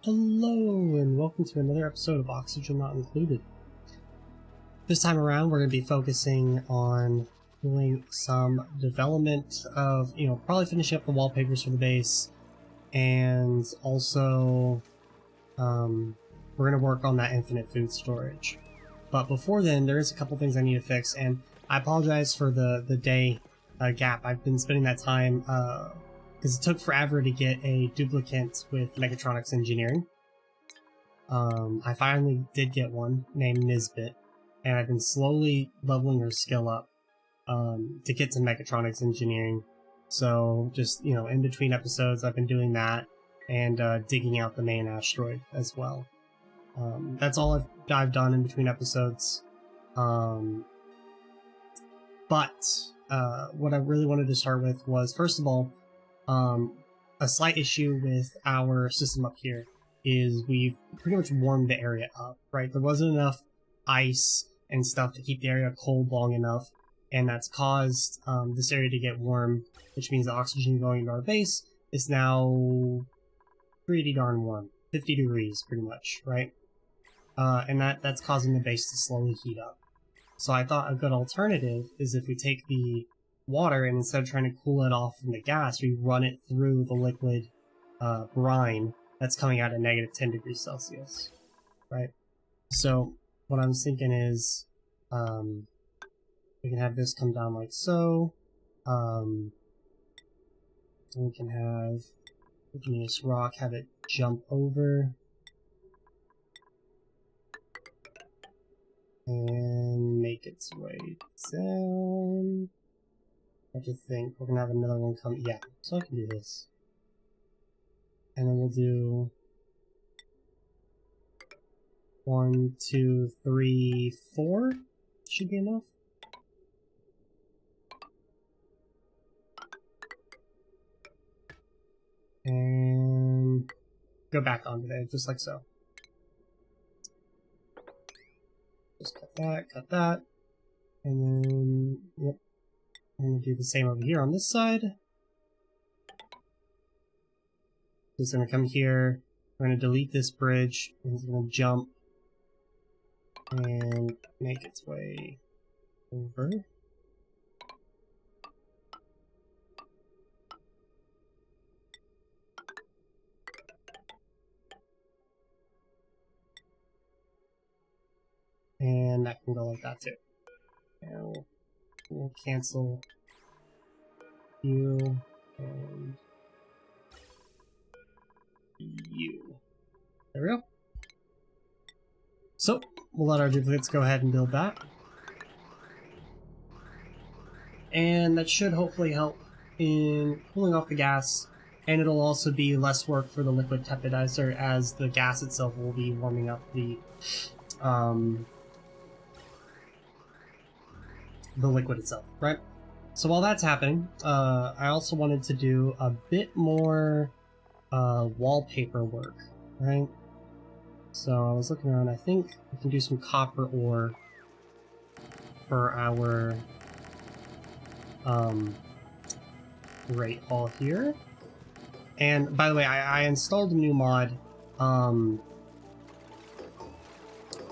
Hello and welcome to another episode of Oxygen Not Included. This time around we're going to be focusing on doing some development of, probably finishing up the wallpapers for the base, and also we're going to work on that infinite food storage. But before then, there is a couple things I need to fix, and I apologize for the day gap. I've been spending that time because it took forever to get a duplicate with Mechatronics Engineering. I finally did get one named Nisbet, and I've been slowly leveling her skill up to get to Mechatronics Engineering. So just, in between episodes I've been doing that and digging out the main asteroid as well. That's all I've done in between episodes. But what I really wanted to start with was, first of all, a slight issue with our system up here is we've pretty much warmed the area up, right? There wasn't enough ice and stuff to keep the area cold long enough, and that's caused this area to get warm, which means the oxygen going into our base is now pretty darn warm. 50 degrees, pretty much, right? And that's causing the base to slowly heat up. So I thought a good alternative is if we take the water and instead of trying to cool it off from the gas, we run it through the liquid brine that's coming out at negative 10 degrees Celsius, right? So what I'm thinking is we can have this come down like so. We can have igneous rock, have it jump over, and make its way down. I have to think. We're gonna have another one come. Yeah, so I can do this. And then we'll do 1, 2, 3, 4. Should be enough. And go back onto there, just like so. Just cut that, and then, yep. I'm going to do the same over here on this side. It's going to come here, we're going to delete this bridge, and it's going to jump and make its way over. And that can go like that too. Now we'll cancel you and you. There we go. So we'll let our duplicates go ahead and build that. And that should hopefully help in cooling off the gas, and it'll also be less work for the liquid tepidizer as the gas itself will be warming up the liquid itself, right? So while that's happening, I also wanted to do a bit more wallpaper work, right? So I was looking around, I think we can do some copper ore for our Great Hall here. And by the way, I installed a new mod.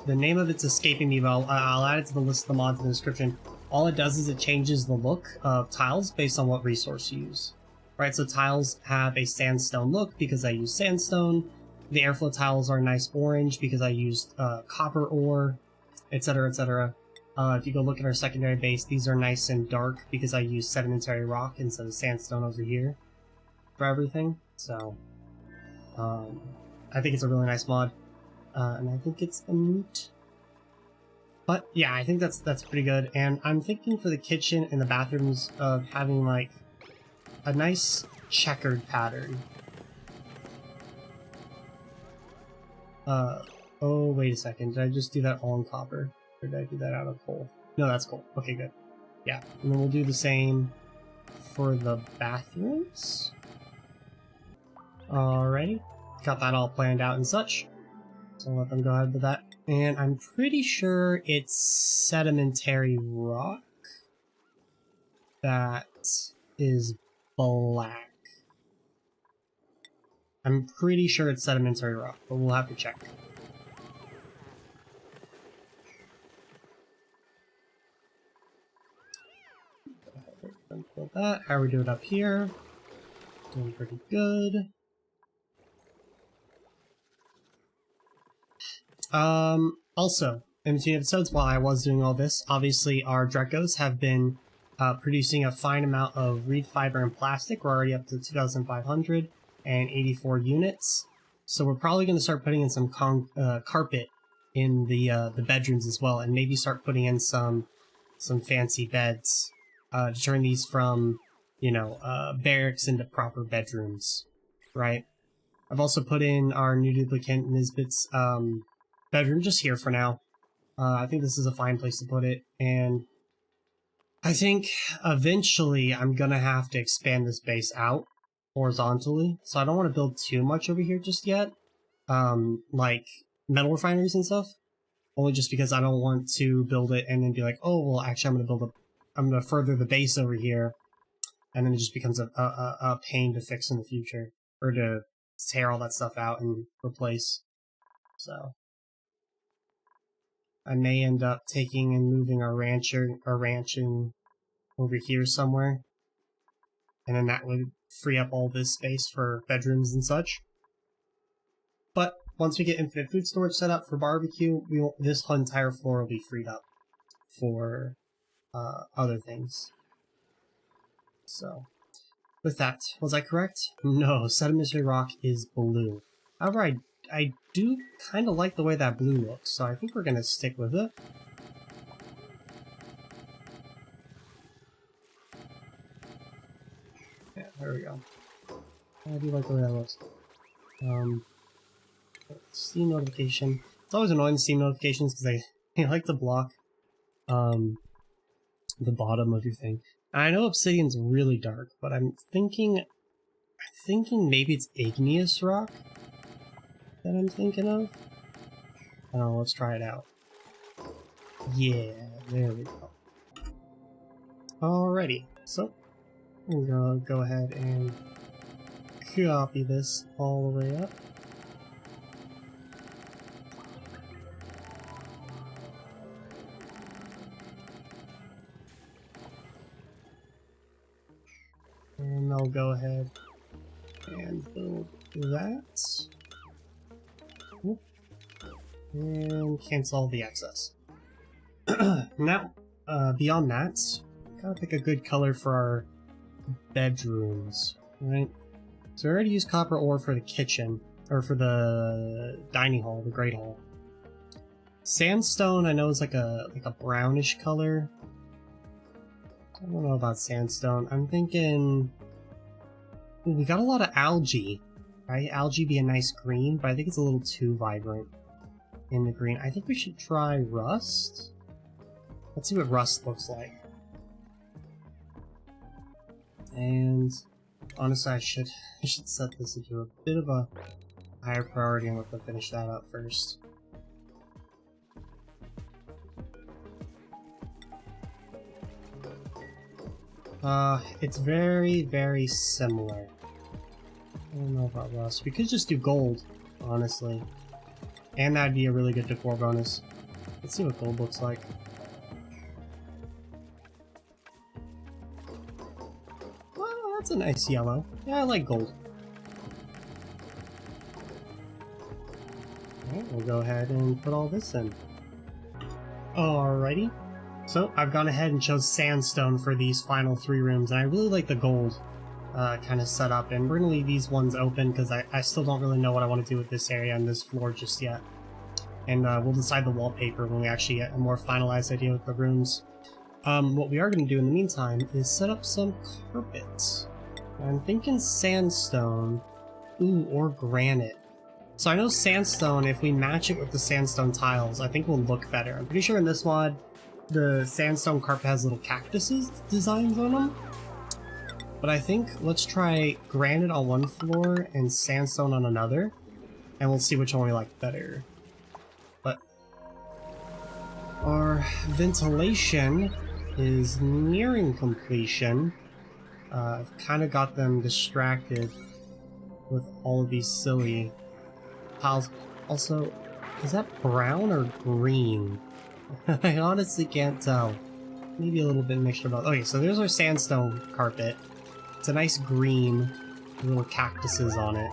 The name of it's escaping me, but I'll add it to the list of the mods in the description. All it does is it changes the look of tiles based on what resource you use. Right, so tiles have a sandstone look because I use sandstone. The airflow tiles are nice orange because I used copper ore, etc., etc. If you go look at our secondary base, these are nice and dark because I use sedimentary rock instead of sandstone over here for everything. So I think it's a really nice mod, and I think it's a neat. But yeah, I think that's pretty good. And I'm thinking for the kitchen and the bathrooms of having like a nice checkered pattern. Oh, wait a second. Did I just do that all in copper? Or did I do that out of coal? No, that's coal. Okay, good. Yeah, and then we'll do the same for the bathrooms. Alrighty. Got that all planned out and such. So I'll let them go ahead with that. And I'm pretty sure it's sedimentary rock that is black. I'm pretty sure it's sedimentary rock, but we'll have to check. Build that. How are we doing up here? Doing pretty good. Also, in between episodes, while I was doing all this, obviously our Drecos have been producing a fine amount of reed fiber and plastic. We're already up to 2,584 units. So we're probably going to start putting in some carpet in the bedrooms as well, and maybe start putting in some fancy beds to turn these from, you know, barracks into proper bedrooms, right? I've also put in our new duplicate Nisbet's bedroom just here for now. I think this is a fine place to put it, and I think eventually I'm gonna have to expand this base out horizontally, so I don't want to build too much over here just yet, like metal refineries and stuff, only just because I don't want to build it and then be like, oh, well, actually I'm gonna further the base over here, and then it just becomes a pain to fix in the future, or to tear all that stuff out and replace. So I may end up taking and moving our ranching over here somewhere, and then that would free up all this space for bedrooms and such. But once we get infinite food storage set up for barbecue, this whole entire floor will be freed up for other things. So, with that, was I correct? No, sedimentary rock is blue. However, I do kind of like the way that blue looks, so I think we're going to stick with it. Yeah, there we go. I do like the way that looks. Steam notification. It's always annoying, Steam notifications, because they like to block the bottom of your thing. And I know Obsidian's really dark, but I'm thinking maybe it's igneous rock that I'm thinking of. Oh, let's try it out. Yeah, there we go. Alrighty, so I'm gonna go ahead and copy this all the way up. And I'll go ahead and build that. And cancel the excess. Now, beyond that, gotta pick a good color for our bedrooms, right? So we already used copper ore for the kitchen, or for the dining hall, the great hall. Sandstone, I know, is like a brownish color. I don't know about sandstone. I'm thinking... Ooh, we got a lot of algae, right? Algae be a nice green, but I think it's a little too vibrant in the green. I think we should try rust. Let's see what rust looks like. And honestly, I should set this into a bit of a higher priority and let them finish that up first. It's very, very similar. I don't know about rust. We could just do gold, honestly. And that'd be a really good decor bonus. Let's see what gold looks like. Well, that's a nice yellow. Yeah, I like gold. Alright, we'll go ahead and put all this in. Alrighty. So, I've gone ahead and chose sandstone for these final 3 rooms, and I really like the gold kind of setup, and we're going to leave these ones open because I still don't really know what I want to do with this area and this floor just yet. And we'll decide the wallpaper when we actually get a more finalized idea with the rooms. What we are going to do in the meantime is set up some carpets. I'm thinking sandstone, ooh, or granite. So I know sandstone, if we match it with the sandstone tiles, I think will look better. I'm pretty sure in this mod, the sandstone carpet has little cactuses designs on them. But I think let's try granite on one floor and sandstone on another, and we'll see which one we like better. But our ventilation is nearing completion. I've kind of got them distracted with all of these silly piles. Also, is that brown or green? I honestly can't tell. Maybe a little bit mixture of both. Okay, so there's our sandstone carpet. It's a nice green, little cactuses on it.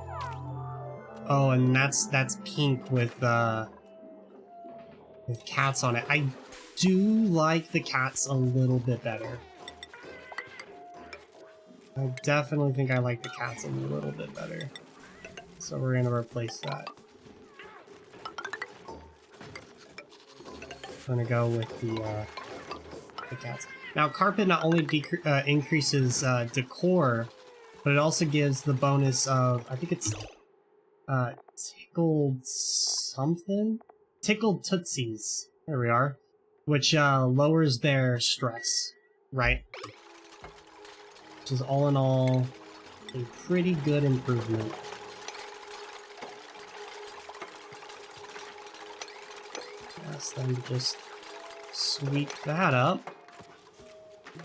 Oh, and that's pink with cats on it. I do like the cats a little bit better. I definitely think I like the cats a little bit better. So we're gonna replace that. I'm gonna go with the cats. Now, carpet not only increases decor, but it also gives the bonus of, I think it's tickled something? Tickled Tootsies. There we are. Which lowers their stress, right? Which is all in all a pretty good improvement. Ask them to just sweep that up.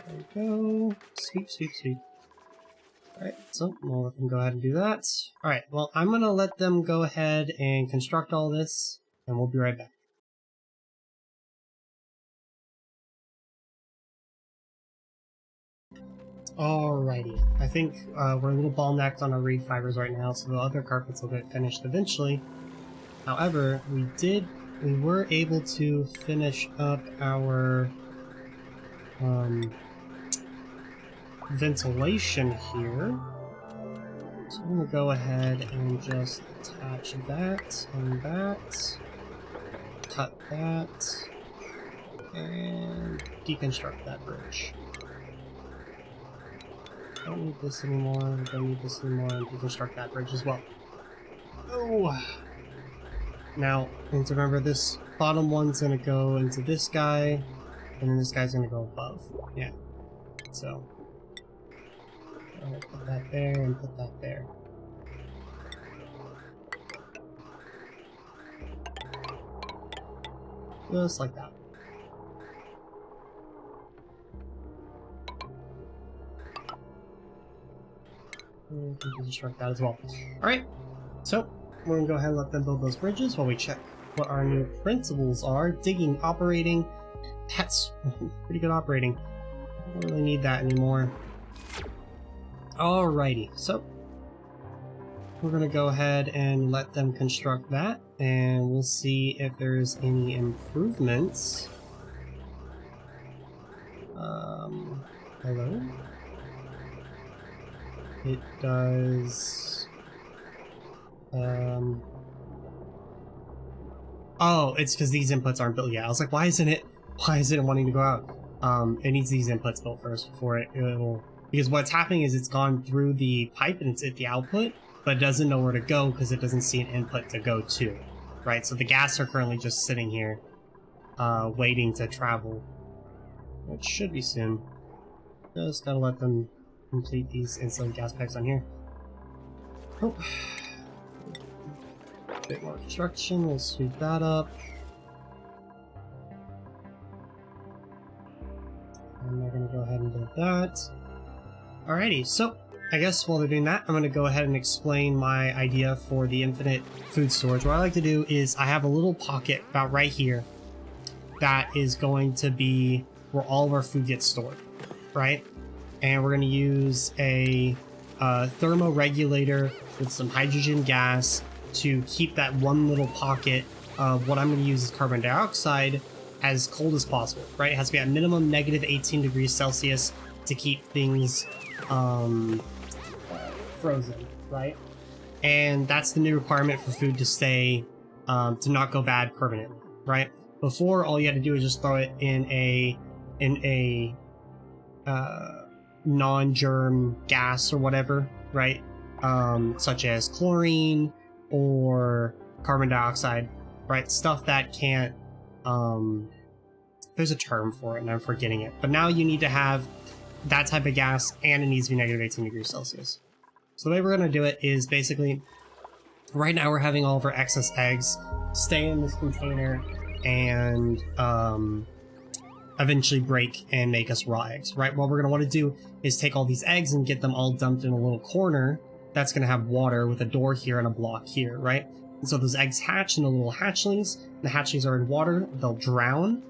There we go. Sweep, sweep, sweep. Alright, so we'll let them go ahead and do that. Alright, well, I'm gonna let them go ahead and construct all this, and we'll be right back. Alrighty, I think we're a little ball-necked on our reed fibers right now, so the other carpets will get finished eventually. However, we were able to finish up our ventilation here. So I'm gonna go ahead and just attach that and that, cut that, and deconstruct that bridge. Don't need this anymore, don't need this anymore, and deconstruct that bridge as well. Oh! Now, you need to remember this bottom one's gonna go into this guy, and then this guy's gonna go above. Yeah. So, I'm gonna put that there and put that there. Just like that. And deconstruct that as well. Alright, so we're gonna go ahead and let them build those bridges while we check what our new principles are. Digging, operating. That's pretty good operating. I don't really need that anymore. Alrighty, so we're gonna go ahead and let them construct that, and we'll see if there's any improvements. Hello? It does... Oh, it's because these inputs aren't built yet. I was like, why isn't it wanting to go out? It needs these inputs built first before it'll... Because what's happening is it's gone through the pipe and it's at the output, but it doesn't know where to go because it doesn't see an input to go to, right? So the gas are currently just sitting here, waiting to travel. It should be soon. Just gotta let them complete these insulated gas pipes on here. Oh. A bit more construction, we'll sweep that up. And we're gonna go ahead and do that. Alrighty, so I guess while they're doing that, I'm gonna go ahead and explain my idea for the infinite food storage. What I like to do is I have a little pocket about right here that is going to be where all of our food gets stored, right? And we're gonna use a Thermo Regulator with some hydrogen gas to keep that one little pocket of what I'm going to use as carbon dioxide as cold as possible, right? It has to be at minimum negative 18 degrees Celsius to keep things frozen, right? And that's the new requirement for food to stay, to not go bad permanently, right? Before, all you had to do is just throw it in a non-germ gas or whatever, right? Such as chlorine or carbon dioxide, right? Stuff that can't, there's a term for it and I'm forgetting it. But now you need to have that type of gas and it needs to be negative 18 degrees Celsius. So the way we're going to do it is basically, right now we're having all of our excess eggs stay in this container and eventually break and make us raw eggs, right? What we're going to want to do is take all these eggs and get them all dumped in a little corner that's going to have water with a door here and a block here, right? And so those eggs hatch in the little hatchlings. The hatchlings are in water, they'll drown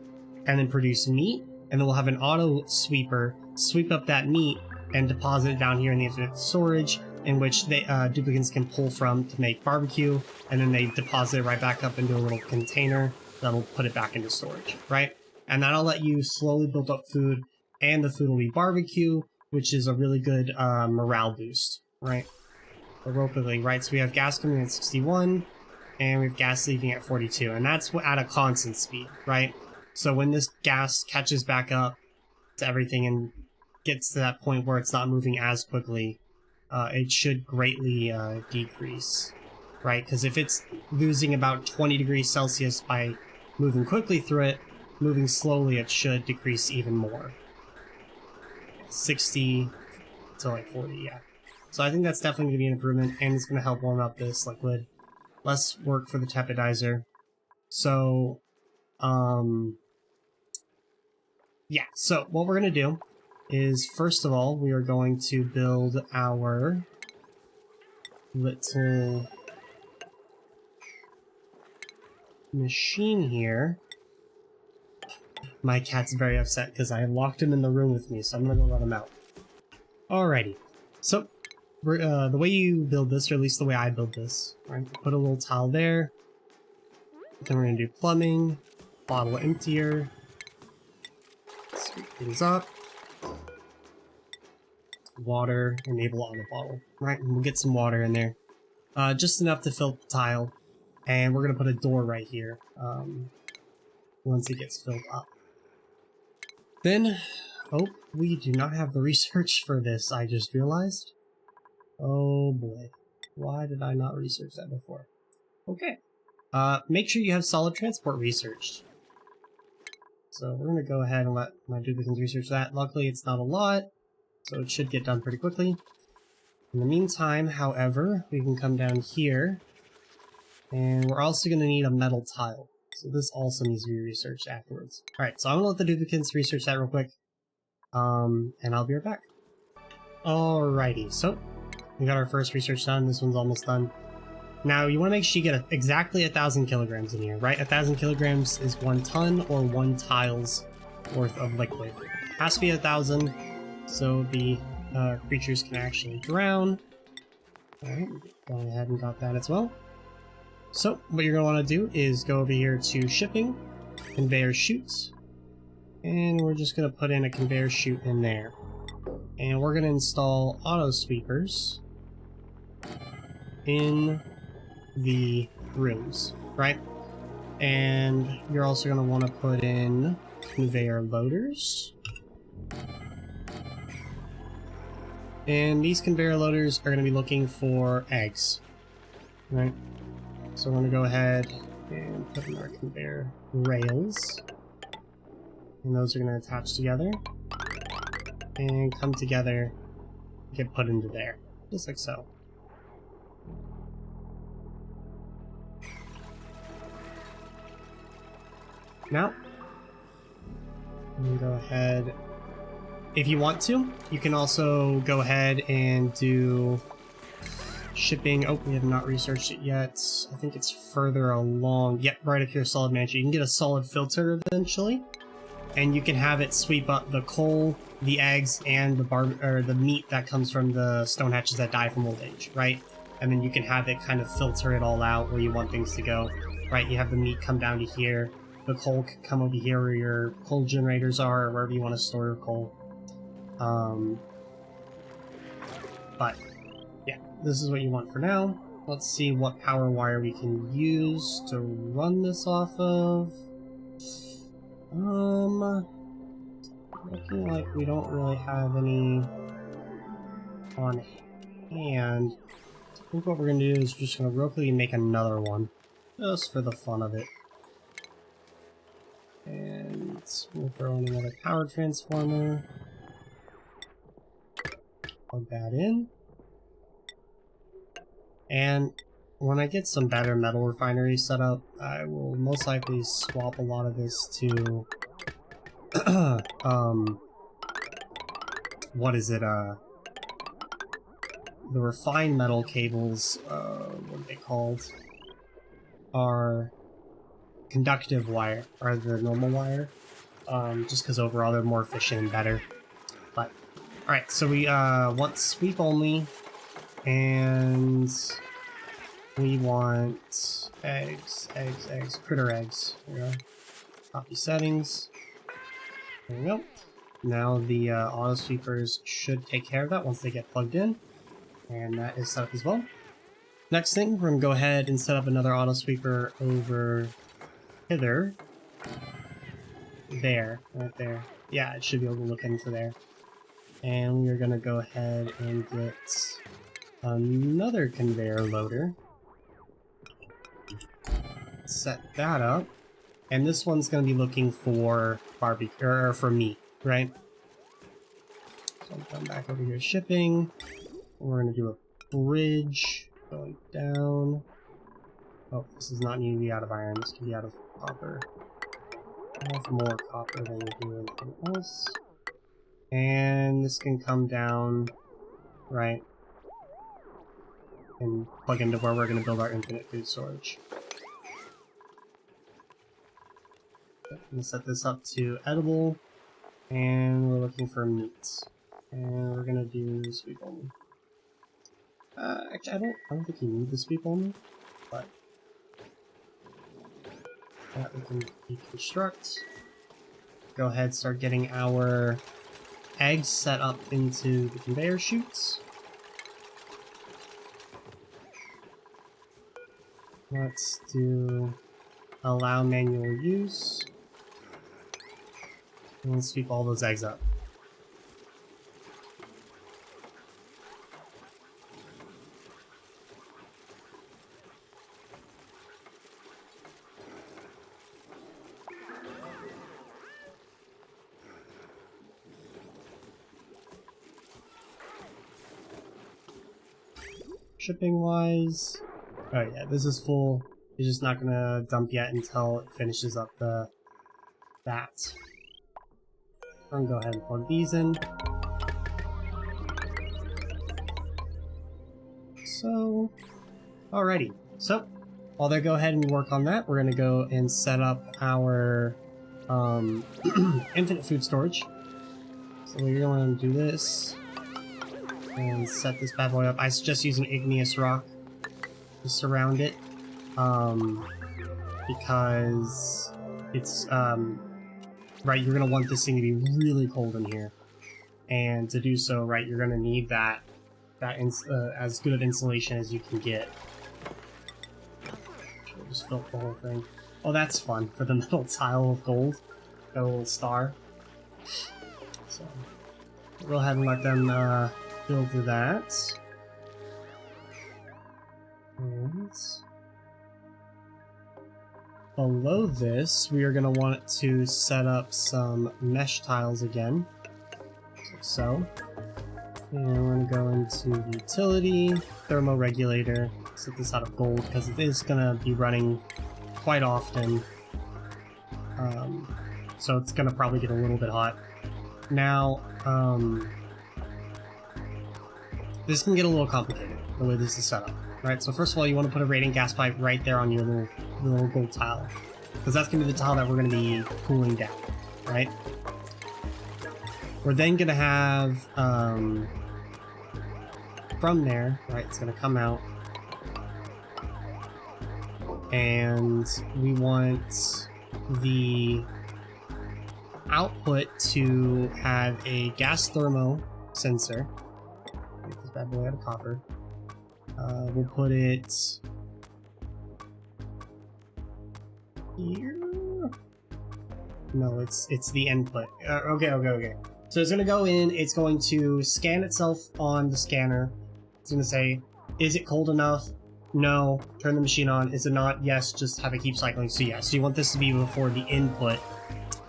and then produce meat, and then we'll have an auto sweeper sweep up that meat and deposit it down here in the infinite storage, in which the duplicants can pull from to make barbecue, and then they deposit it right back up into a little container that'll put it back into storage, right? And that'll let you slowly build up food, and the food will be barbecue, which is a really good morale boost, right? Quickly, right? So we have gas coming in at 61, and we have gas leaving at 42, and that's at a constant speed, right? So when this gas catches back up to everything and gets to that point where it's not moving as quickly, it should greatly decrease, right? Because if it's losing about 20 degrees Celsius by moving quickly through it, moving slowly it should decrease even more. 60 to like 40, yeah. So I think that's definitely going to be an improvement, and it's going to help warm up this liquid. Less work for the tepidizer. So, yeah, so what we're going to do is, first of all, we are going to build our little machine here. My cat's very upset because I locked him in the room with me, so I'm going to go let him out. Alrighty, so the way you build this, or at least the way I build this, right? Put a little tile there. Then we're going to do plumbing, bottle emptier, sweep things up, water, enable on the bottle, right? And we'll get some water in there, just enough to fill the tile, and we're going to put a door right here once it gets filled up. Then, oh, we do not have the research for this, I just realized. Oh boy, why did I not research that before? Okay, make sure you have solid transport researched. So we're going to go ahead and let my duplicants research that. Luckily it's not a lot, so it should get done pretty quickly. In the meantime, however, we can come down here, and we're also going to need a metal tile. So this also needs to be researched afterwards. Alright, so I'm going to let the duplicants research that real quick, and I'll be right back. Alrighty, so we got our first research done. This one's almost done. Now, you want to make sure you get exactly 1,000 kilograms in here, right? 1,000 kilograms is 1 ton or 1 tile's worth of liquid. It has to be 1,000, so the creatures can actually drown. Alright, go ahead and got that as well. So, what you're going to want to do is go over here to shipping, conveyor chutes, and we're just going to put in a conveyor chute in there. And we're going to install auto sweepers in the rooms, right? And you're also going to want to put in conveyor loaders. And these conveyor loaders are going to be looking for eggs, right? So we're going to go ahead and put in our conveyor rails. And those are going to attach together and come together, get put into there, just like so. Now, I'm going to go ahead, if you want to, you can also go ahead and do shipping. Oh, we have not researched it yet. I think it's further along. Yep, right up here, solid mansion. You can get a solid filter eventually, and you can have it sweep up the coal, the eggs, and the meat that comes from the stone hatches that die from old age, right? And then you can have it kind of filter it all out where you want things to go, right? You have the meat come down to here, the coal can come over here where your coal generators are, or wherever you want to store your coal. But yeah, this is what you want for now. Let's see what power wire we can use to run this off of. Looking like we don't really have any on hand. I think what we're going to do is just going to real quickly make another one, just for the fun of it. And we'll throw in another power transformer. Plug that in. And when I get some better metal refinery set up, I will most likely swap a lot of this to what is it, the refined metal cables, what are they called? Are conductive wire, or the normal wire. Just because overall they're more efficient and better. But, alright, so we want sweep only, and we want eggs, critter eggs. There we go. Copy settings. There we go. Now the auto sweepers should take care of that once they get plugged in, and that is set up as well. Next thing, we're going to go ahead and set up another auto sweeper over hither. There, right there. Yeah, it should be able to look into there. And we are going to go ahead and get another conveyor loader. Set that up. And this one's going to be looking for barbecue, or for meat, right? So I'm going back over here shipping. We're going to do a bridge going down. Oh, this is not need to be out of iron. This can be out of copper. I have more copper than we do anything else. And this can come down, right, and plug into where we're going to build our infinite food storage. I'm going to set this up to edible, and we're looking for meat. And we're going to do sweep only. Actually, I don't think you need the sweep only, but that we can deconstruct. Go ahead, start getting our eggs set up into the conveyor chutes. Let's do allow manual use. And let's sweep all those eggs up. Shipping wise, oh yeah, this is full. It's just not gonna dump yet until it finishes up that. I'm gonna go ahead and plug these in. So, alrighty. So, while they go ahead and work on that, we're gonna go and set up our infinite food storage. So we're gonna do this. And set this bad boy up. I suggest using igneous rock to surround it, because it's right. You're gonna want this thing to be really cold in here, and to do so, right, you're gonna need that as good of insulation as you can get. Should just fill the whole thing. Oh, that's fun for the metal tile of gold. Got a little star. So go ahead and let them build that. And below this, we are going to want to set up some mesh tiles again. Like so. And we're going to go into utility, Thermo Regulator, set this out of gold because it is going to be running quite often. So it's going to probably get a little bit hot. Now, this can get a little complicated, the way this is set up, right? So first of all, you want to put a radiant gas pipe right there on your little gold tile, because that's going to be the tile that we're going to be cooling down, right? We're then going to have, from there, right, it's going to come out, and we want the output to have a gas thermo sensor. Get this bad boy out of copper. We'll put it here. No, it's the input. Okay. So it's gonna go in. It's going to scan itself on the scanner. It's gonna say, "Is it cold enough? No." Turn the machine on. Is it not? Yes. Just have it keep cycling. So yes. So you want this to be before the input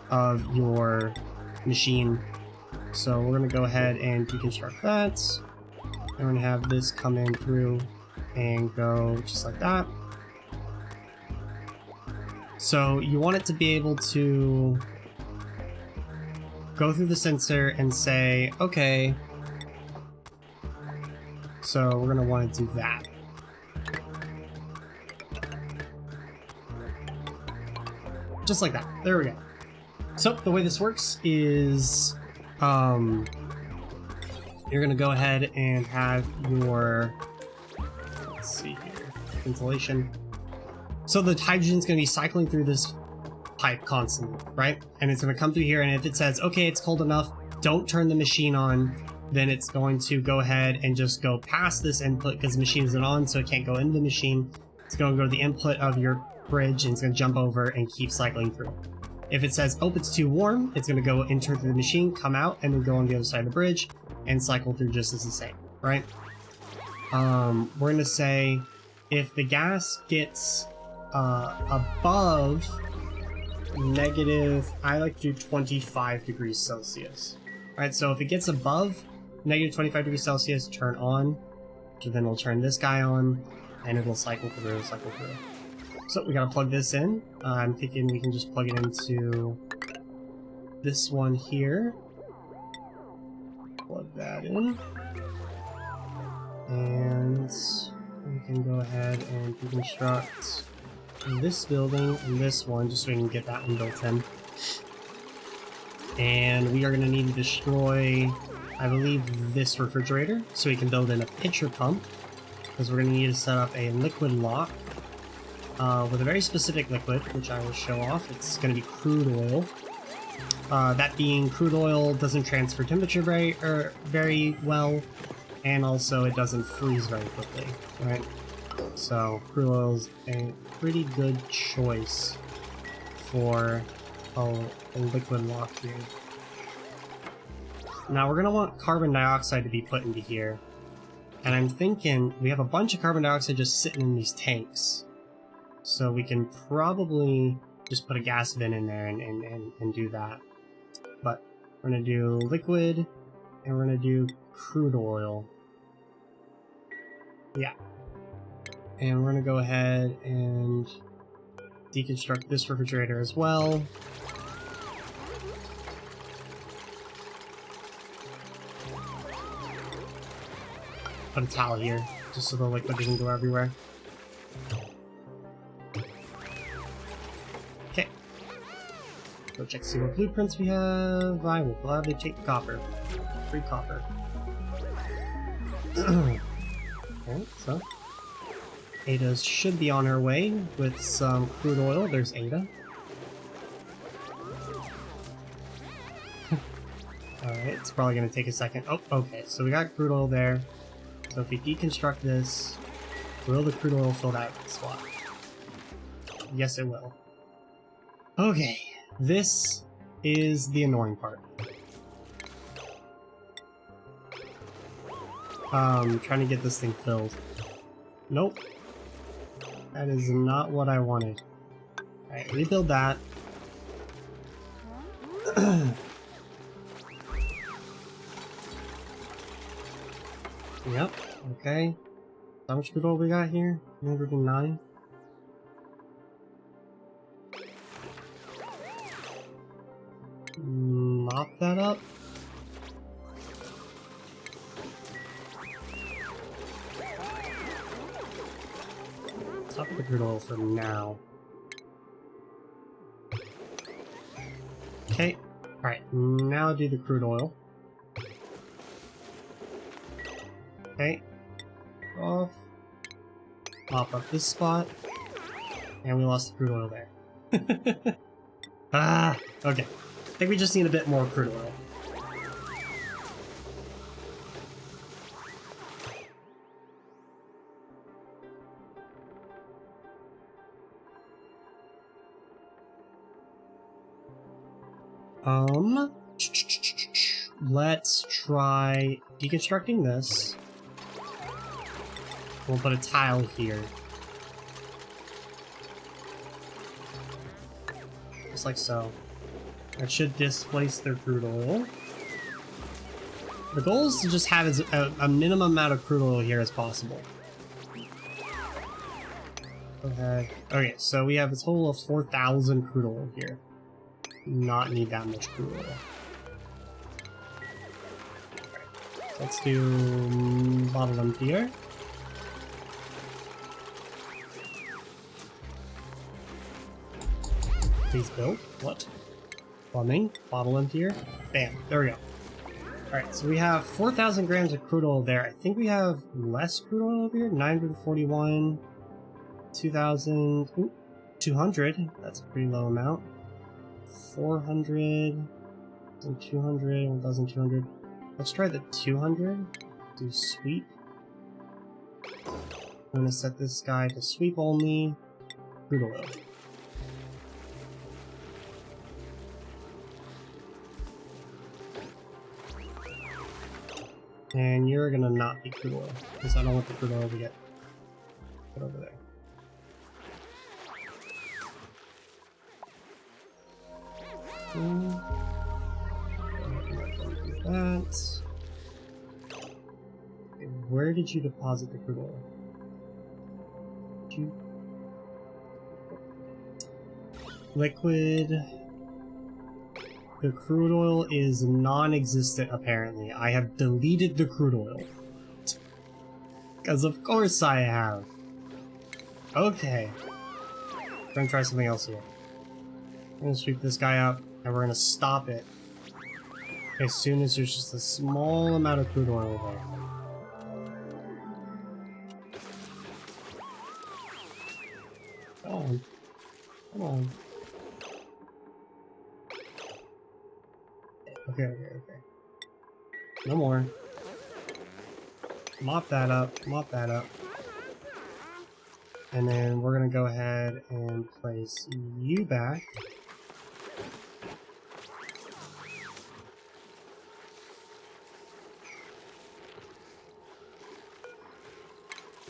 of your machine. So we're gonna go ahead and deconstruct that. And we're going to have this come in through and go just like that. So you want it to be able to go through the sensor and say, okay, So we're going to want to do that. Just like that. There we go. So the way this works is you're going to go ahead and have your, let's see here, insulation. So the hydrogen's going to be cycling through this pipe constantly, right? And it's going to come through here, and if it says, okay, it's cold enough, don't turn the machine on, then it's going to go ahead and just go past this input because the machine isn't on, so it can't go into the machine. It's going to go to the input of your bridge, and it's going to jump over and keep cycling through. If it says, oh, it's too warm, it's going to go enter through the machine, come out, and then go on the other side of the bridge and cycle through just as the same, right? We're going to say if the gas gets above negative, I like to do 25 degrees Celsius. Alright, so if it gets above negative 25 degrees Celsius, turn on. So then we'll turn this guy on, and it'll cycle through, cycle through. So we gotta plug this in. I'm thinking we can just plug it into this one here. Plug that in. And we can go ahead and deconstruct this building and this one, just so we can get that one built in. And we are going to need to destroy, I believe, this refrigerator, so we can build in a pitcher pump, because we're going to need to set up a liquid lock with a very specific liquid, which I will show off. It's going to be crude oil. That being, crude oil doesn't transfer temperature very well, and also it doesn't freeze very quickly, right? So crude oil is a pretty good choice for a liquid lock here. Now we're going to want carbon dioxide to be put into here. And I'm thinking we have a bunch of carbon dioxide just sitting in these tanks. So we can probably just put a gas vent in there and do that. But we're going to do liquid, and we're going to do crude oil. Yeah. And we're going to go ahead and deconstruct this refrigerator as well. Put a towel here, just so the liquid doesn't go everywhere. Okay. Go check, see what blueprints we have. I will gladly take the copper. Free copper. Alright, so Ada should be on her way with some crude oil. There's Ada. Alright, it's probably going to take a second. Oh, okay, so we got crude oil there. So if we deconstruct this, will the crude oil fill that spot? Yes, it will. Okay, this is the annoying part. Trying to get this thing filled. Nope. That is not what I wanted. Alright, rebuild that. Yep, okay. How much crude oil we got here? 109. Mop that up. Stop the crude oil for now. Okay, alright, now do the crude oil. Okay, off. Mop up this spot. And we lost the crude oil there. Ah, okay. I think we just need a bit more crude oil. Let's try deconstructing this. We'll put a tile here. Just like so. That should displace their crude oil. The goal is to just have a minimum amount of crude oil here as possible. Okay. Okay, so we have a total of 4,000 crude oil here. Not need that much crude oil. Let's do bottle emptier. Please build. What? Plumbing. Bottle emptier. Bam. There we go. Alright, so we have 4,000 grams of crude oil there. I think we have less crude oil over here. 941. 2,000. 200. That's a pretty low amount. 400. 200. 1,200. Let's try the 200. Do sweep. I'm gonna set this guy to sweep only. Crude oil. And you're gonna not be crude oil, because I don't want the crude oil to get put over there. That. Okay, where did you deposit the crude oil? Liquid. The crude oil is non-existent apparently. I have deleted the crude oil. Because of course I have. Okay. We're gonna try something else here. We're gonna sweep this guy up and we're gonna stop it as soon as there's just a small amount of crude oil there. Come on. Come on. Okay. No more. Mop that up. Mop that up. And then we're gonna go ahead and place you back.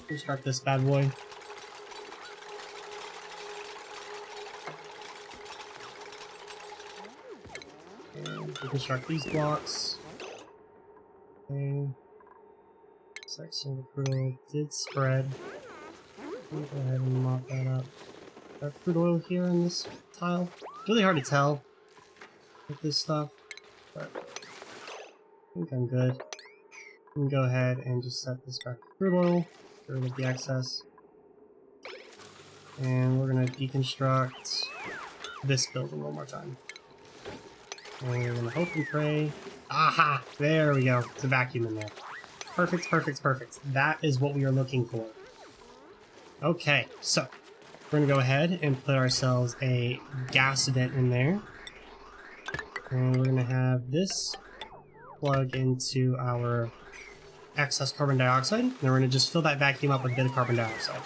Restart this bad boy. And reconstruct these blocks. Okay. Section of crude oil did spread. Go ahead and mop that up. Got crude oil here in this tile. It's really hard to tell with this stuff, but I think I'm good. We can go ahead and just set this back to crude oil. Get rid of the excess. And we're gonna deconstruct this building one more time. And we're gonna hope and pray. Aha! There we go. It's a vacuum in there. Perfect, perfect, perfect. That is what we are looking for. Okay, so we're gonna go ahead and put ourselves a gas vent in there. And we're gonna have this plug into our excess carbon dioxide. And we're gonna just fill that vacuum up with a bit of carbon dioxide.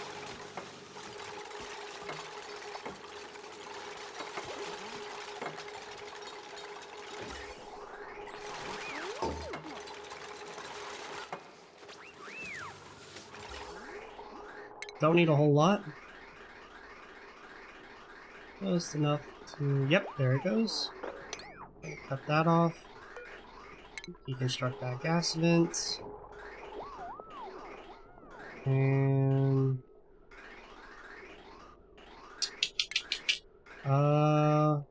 Don't need a whole lot. Just enough to... Yep, there it goes. Cut that off. Deconstruct that gas vent. And... I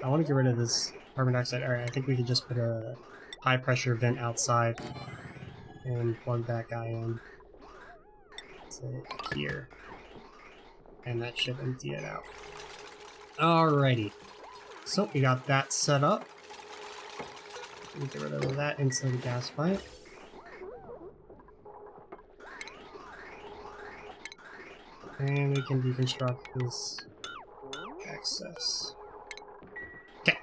want to get rid of this carbon dioxide. Alright, I think we could just put a high pressure vent outside and plug that guy in. So here. And that should empty it out. Alrighty. So we got that set up. Let me get rid of that inside the gas pipe. And we can deconstruct this excess. Okay.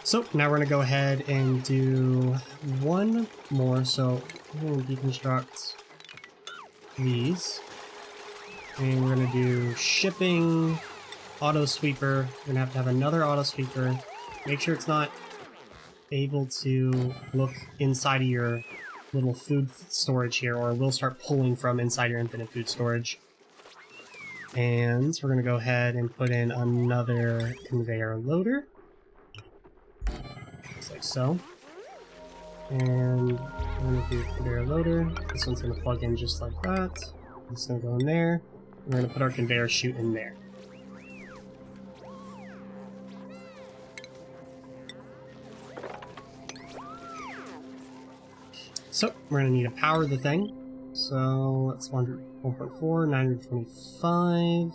So now we're going to go ahead and do one more. So we're going to deconstruct these. And we're going to do shipping, auto sweeper. We're going to have another auto sweeper. Make sure it's not able to look inside of your little food storage here, or we'll start pulling from inside your infinite food storage. And we're going to go ahead and put in another conveyor loader. Just like so. And we're going to do conveyor loader. This one's going to plug in just like that. This is going to go in there. We're going to put our conveyor chute in there. So we're gonna need to power the thing. So that's 1.4, 925,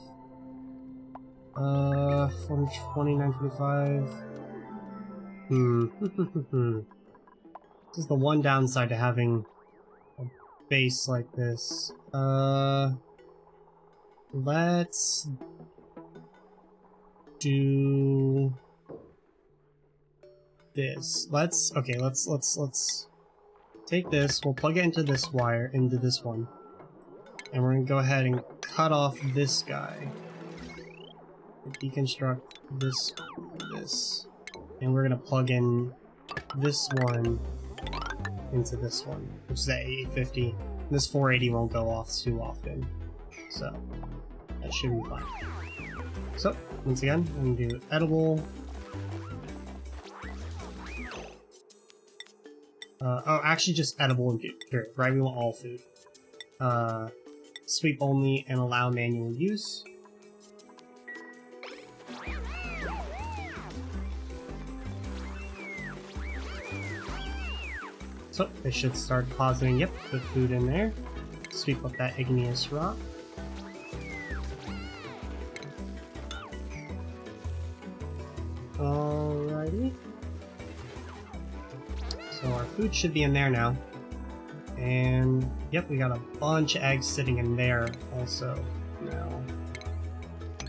420, 925. This is the one downside to having a base like this. Let's do this. Let's take this, we'll plug it into this wire, into this one. And we're gonna go ahead and cut off this guy. Deconstruct this. And we're gonna plug in this one into this one, which is at 850. This 480 won't go off too often. So, that should be fine. So, once again, I'm gonna do edible. Oh, actually just edible and food. Here, right? We want all food. Sweep only and allow manual use. So, it should start depositing, yep, the food in there. Sweep up that igneous rock. Alrighty. So our food should be in there now. And, yep, we got a bunch of eggs sitting in there also now. Go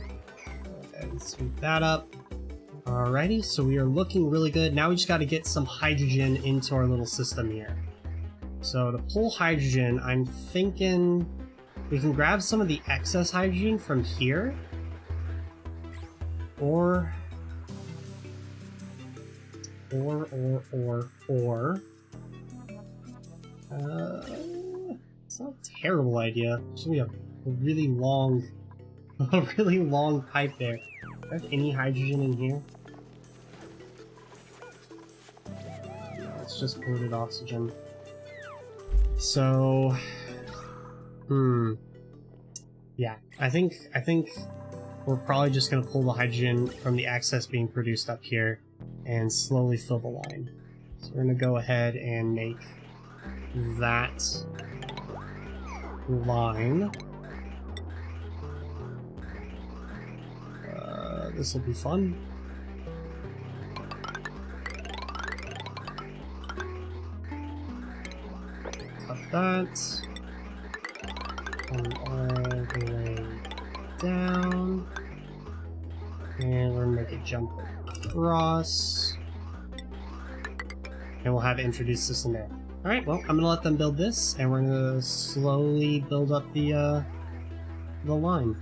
ahead and sweep that up. Alrighty, so we are looking really good. Now we just got to get some hydrogen into our little system here. So to pull hydrogen, I'm thinking we can grab some of the excess hydrogen from here. Or it's not a terrible idea. It's gonna be a really long, a really long pipe there. Do I have any hydrogen in here? No, it's just polluted oxygen. So, yeah, I think we're probably just gonna pull the hydrogen from the excess being produced up here and slowly fill the line. So we're gonna go ahead and make that line. This will be fun. Cut that. Come all the way down. And we're gonna make it jump across. And we'll have it introduce this in there. Alright, well, I'm gonna let them build this, and we're gonna slowly build up the line.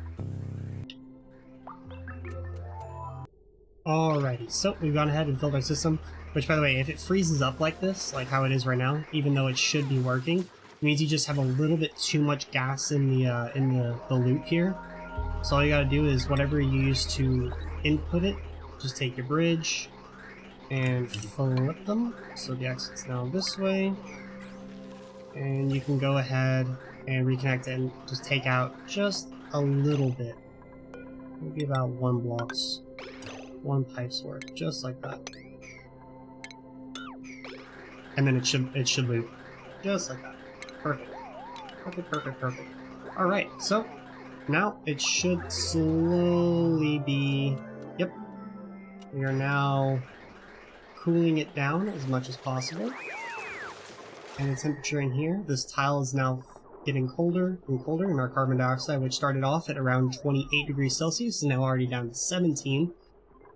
Alrighty, so we've gone ahead and filled our system, which, by the way, if it freezes up like this, like how it is right now, even though it should be working, it means you just have a little bit too much gas in the loop here. So all you gotta do is whatever you use to input it, just take your bridge and flip them. So the exit's now this way. And you can go ahead and reconnect it and just take out just a little bit. Maybe about one pipe's worth, just like that. And then it should loop. Just like that. Perfect. Perfect. Alright, so now it should slowly be... Yep. We are now cooling it down as much as possible. And the temperature in here, this tile is now getting colder and colder, and our carbon dioxide, which started off at around 28 degrees Celsius, is now already down to 17.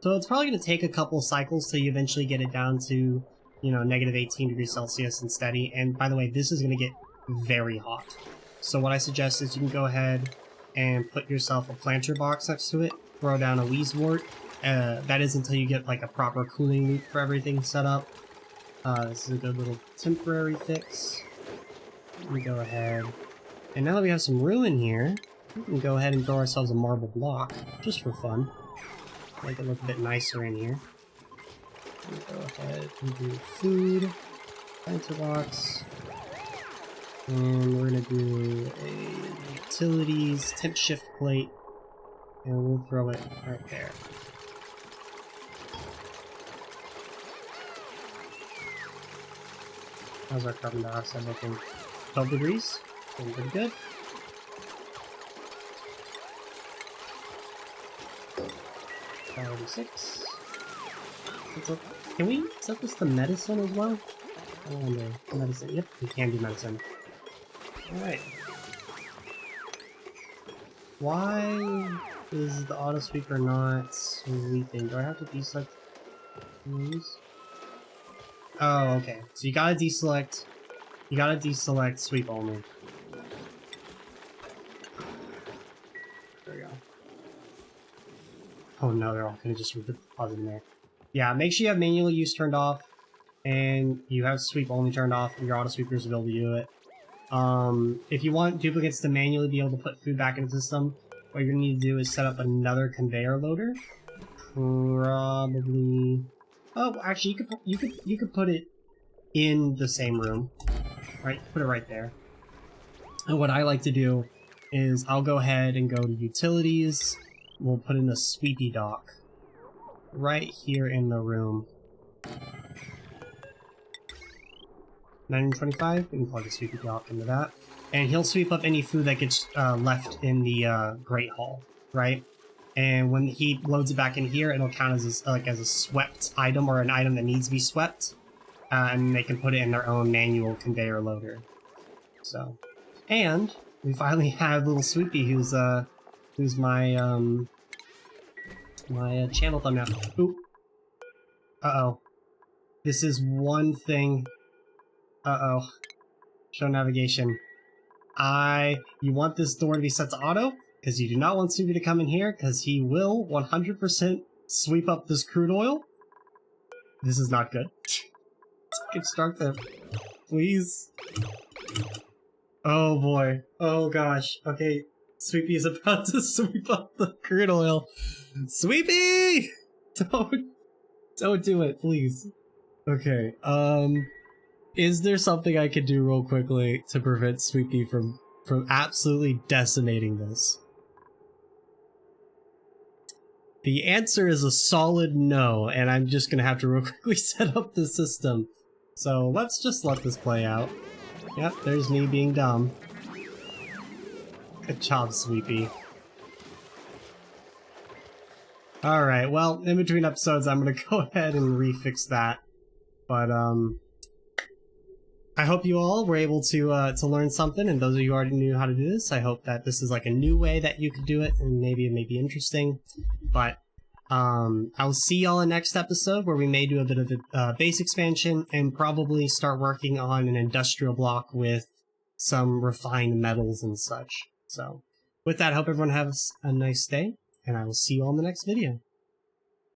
So it's probably going to take a couple cycles till you eventually get it down to, you know, negative 18 degrees Celsius and steady. And by the way, this is going to get very hot. So what I suggest is you can go ahead and put yourself a planter box next to it, throw down a wheezewort. That is until you get like a proper cooling loop for everything set up. This is a good little temporary fix. We go ahead, and now that we have some room in here, we can go ahead and throw ourselves a marble block, just for fun. Make it look a bit nicer in here. We go ahead and do food, planter box, and we're gonna do a utilities temp shift plate, and we'll throw it right there. How's our carbon dioxide looking? 12 degrees. Looking pretty good. Priority 6. Can we set this to medicine as well? I wonder. Medicine. Yep, we can do medicine. Alright. Why is the auto sweeper not sweeping? Do I have to deselect these? Oh, okay. So you gotta deselect. You gotta deselect sweep only. There we go. Oh no, they're all gonna just deposit in there. Yeah, make sure you have manual use turned off, and you have sweep only turned off, and your auto sweepers will be able to do it. If you want duplicates to manually be able to put food back into the system, what you're gonna need to do is set up another conveyor loader. Probably. Oh, actually, you could put it in the same room, right? Put it right there. And what I like to do is I'll go ahead and go to utilities. We'll put in a sweepy dock right here in the room. 925. We can plug a sweepy dock into that, and he'll sweep up any food that gets left in the Great Hall, right? And when he loads it back in here, it'll count as a swept item or an item that needs to be swept, and they can put it in their own manual conveyor loader. So, and we finally have little Sweepy, who's my my channel thumbnail. Oop. Uh-oh. This is one thing. Uh-oh. Show navigation. You want this door to be set to auto, because you do not want Sweepy to come in here, because he will 100% sweep up this crude oil. This is not good. Constructive. Please. Oh boy. Oh gosh. Okay. Sweepy is about to sweep up the crude oil. Sweepy! Don't do it, please. Okay. Is there something I could do real quickly to prevent Sweepy from absolutely decimating this? The answer is a solid no, and I'm just gonna have to real quickly set up the system. So let's just let this play out. Yep, there's me being dumb. Good job, Sweepy. Alright, well, in between episodes, I'm gonna go ahead and refix that. But, I hope you all were able to learn something, and those of you who already knew how to do this, I hope that this is like a new way that you could do it, and maybe it may be interesting. But, I'll see y'all in the next episode, where we may do a bit of a base expansion, and probably start working on an industrial block with some refined metals and such. So, with that, I hope everyone has a nice day, and I will see you all in the next video.